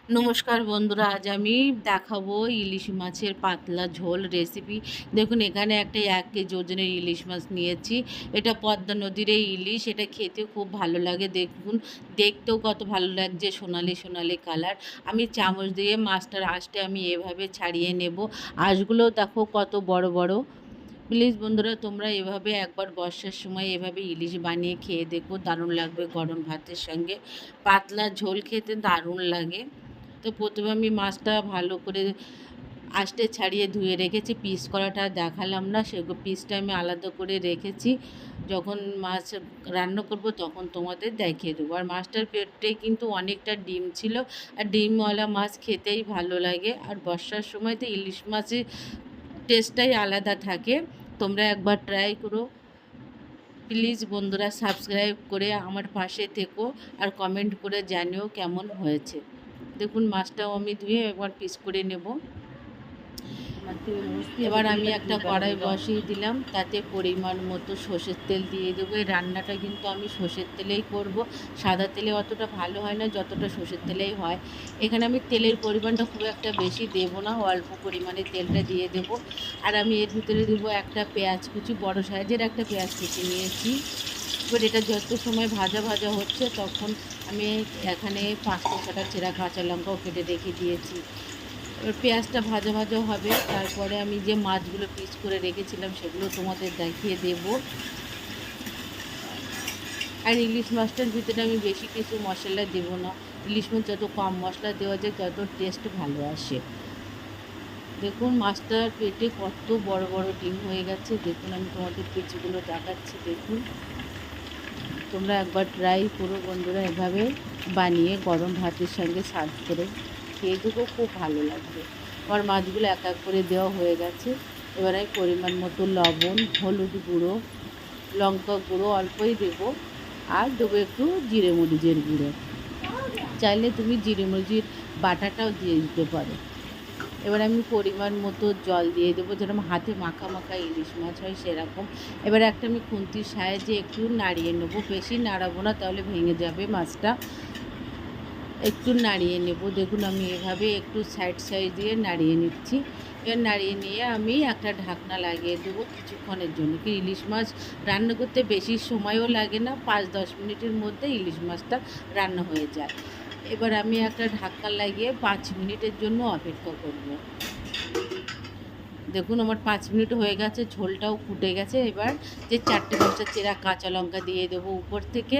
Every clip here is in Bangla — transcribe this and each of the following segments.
নমস্কার বন্ধুরা, আজ আমি দেখাবো ইলিশ মাছের পাতলা ঝোল রেসিপি। দেখুন এখানে একটা 1 কেজি ওজনের ইলিশ মাছ নিয়েছি। এটা পদ্মা নদীর এই ইলিশ, এটা খেতে খুব ভালো লাগে। দেখুন দেখতেও কত ভালো লাগছে, সোনালি সোনালি কালার। আমি চামচ দিয়ে মাছটার আঁশটা আমি এভাবে ছাড়িয়ে নেব। আঁশগুলোও দেখো কত বড় বড়। প্লিজ বন্ধুরা, তোমরা এভাবে একবার বর্ষার সময় এভাবে ইলিশ বানিয়ে খেয়ে দেখো, দারুণ লাগবে গরম ভাতের সঙ্গে। পাতলা ঝোল খেতে দারুণ লাগে। তো প্রথমে আমি মাছটা ভালো করে আঁশটে ছাড়িয়ে ধুয়ে রেখেছি। পিস করাটা দেখালাম না, সেগুলো পিসটা আমি আলাদা করে রেখেছি। যখন মাছ রান্না করব তখন তোমাদের দেখিয়ে দেবো। আর মাছটার পেটে কিন্তু অনেকটা ডিম ছিল, আর ডিমওয়ালা মাছ খেতেই ভালো লাগে। আর বর্ষার সময় তো ইলিশ মাছের টেস্টটাই আলাদা থাকে। তোমরা একবার ট্রাই করো। প্লিজ বন্ধুরা, সাবস্ক্রাইব করে আমার পাশে থেকো আর কমেন্ট করে জানিও কেমন হয়েছে। দেখুন মাছটাও আমি ধুয়ে একবার পিস করে নেব। এবার আমি একটা কড়াই বসিয়ে দিলাম, তাতে পরিমাণ মতো সর্ষের তেল দিয়ে দেবো। এই রান্নাটা কিন্তু আমি সর্ষের তেলেই করব। সাদা তেলে অতটা ভালো হয় না যতটা সর্ষের তেলেই হয়। এখানে আমি তেলের পরিমাণটা খুব একটা বেশি দেবো না, অল্প পরিমাণে তেলটা দিয়ে দেব। আর আমি এর ভিতরে দেবো একটা পেঁয়াজ কুচি, বড় সাইজের একটা পেঁয়াজ কুচি নিয়েছি। এবার এটা যত সময় ভাজা ভাজা হচ্ছে তখন আমি এখানে 5-6টা চেরা কাঁচা লঙ্কাও কেটে রেখে দিয়েছি। এবার পেঁয়াজটা ভাজা ভাজা হবে, তারপরে আমি যে মাছগুলো পিস করে রেখেছিলাম সেগুলো তোমাদের দেখিয়ে দেব। আর ইলিশ মাছটার ভিতরে আমি বেশি কিছু মশলা দেব না। ইলিশ মাছ যত কম মশলা দেওয়া যায় তত টেস্ট ভালো আসে। দেখুন মাছটার পেটে কত বড় বড় ডিম হয়ে গেছে। দেখুন আমি তোমাদের পিচগুলো দেখাচ্ছি। দেখুন তোমরা একবার ট্রাই করো বন্ধুরা, এভাবে বানিয়ে গরম ভাতের সঙ্গে সার্ভ করে খেয়ে দেখো, খুব ভালো লাগবে। আমার মাছগুলো এক এক করে দেওয়া হয়ে গেছে। এবার আমি পরিমাণ মতো লবণ, হলুদ গুঁড়ো, লঙ্কা গুঁড়ো অল্পই দেবো, আর দেবো একটু জিরে মরিচের গুঁড়ো। চাইলে তুমি জিরে মরিচের বাটাটাও দিয়ে দিতে পারো। এবার আমি পরিমাণ মতো জল দিয়ে দেবো, যেরকম হাতে মাখা মাখা ইলিশ মাছ হয় সেরকম। এবার একটা আমি খুন্তির সাহায্যে একটু নাড়িয়ে নেবো, বেশি নাড়াবো না তাহলে ভেঙে যাবে মাছটা। একটু নাড়িয়ে নেব। দেখুন আমি এভাবে একটু সাইড দিয়ে নাড়িয়ে নিচ্ছি। এবার নাড়িয়ে নিয়ে আমি একটা ঢাকনা লাগিয়ে দেবো কিছুক্ষণের জন্য। কি ইলিশ মাছ রান্না করতে বেশি সময়ও লাগে না, 5-10 মিনিটের মধ্যে ইলিশ মাছটা রান্না হয়ে যায়। এবার আমি একটা ঢাকনা লাগিয়ে 5 মিনিটের জন্য অপেক্ষা করব। দেখুন আমার 5 মিনিট হয়ে গেছে, ঝোলটাও ফুটে গেছে। এবার যে 4টে-5টা চেরা কাঁচা লঙ্কা দিয়ে দেবো উপর থেকে,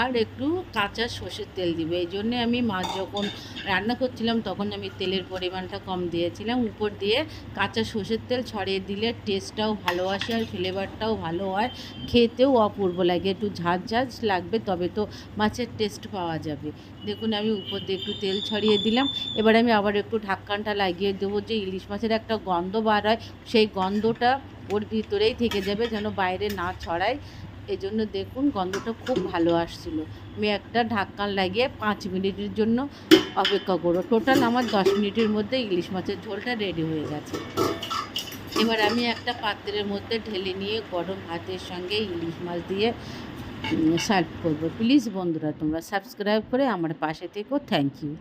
আর একটু কাঁচা সর্ষের তেল দিবে। এই জন্যে আমি মাছ যখন রান্না করছিলাম তখন আমি তেলের পরিমাণটা কম দিয়েছিলাম। উপর দিয়ে কাঁচা সর্ষের তেল ছড়িয়ে দিলে টেস্টটাও ভালো আসে আর ফ্লেভারটাও ভালো হয়, খেতেও অপূর্ব লাগে। একটু ঝাঁঝ ঝাঁঝ লাগবে তবে তো মাছের টেস্ট পাওয়া যাবে। দেখুন আমি উপর দিয়ে একটু তেল ছড়িয়ে দিলাম। এবার আমি আবার একটু ঢাকনাটা লাগিয়ে দেবো। যে ইলিশ মাছের একটা গন্ধ বার হয়, সেই গন্ধটা ওর ভিতরেই থেকে যাবে, যেন বাইরে না ছড়ায়। এই জন্য দেখুন গন্ধটা খুব ভালো আসছিল। আমি একটা ঢাকনা লাগিয়ে 5 মিনিটের জন্য অপেক্ষা করবো। টোটাল আমার 10 মিনিটের মধ্যে ইলিশ মাছের ঝোলটা রেডি হয়ে গেছে। এবার আমি একটা পাত্রের মধ্যে ঢেলে নিয়ে গরম ভাতের সঙ্গে ইলিশ মাছ দিয়ে সার্ভ করবো। প্লিজ বন্ধুরা, তোমরা সাবস্ক্রাইব করে আমার পাশে থেকো। Thank you.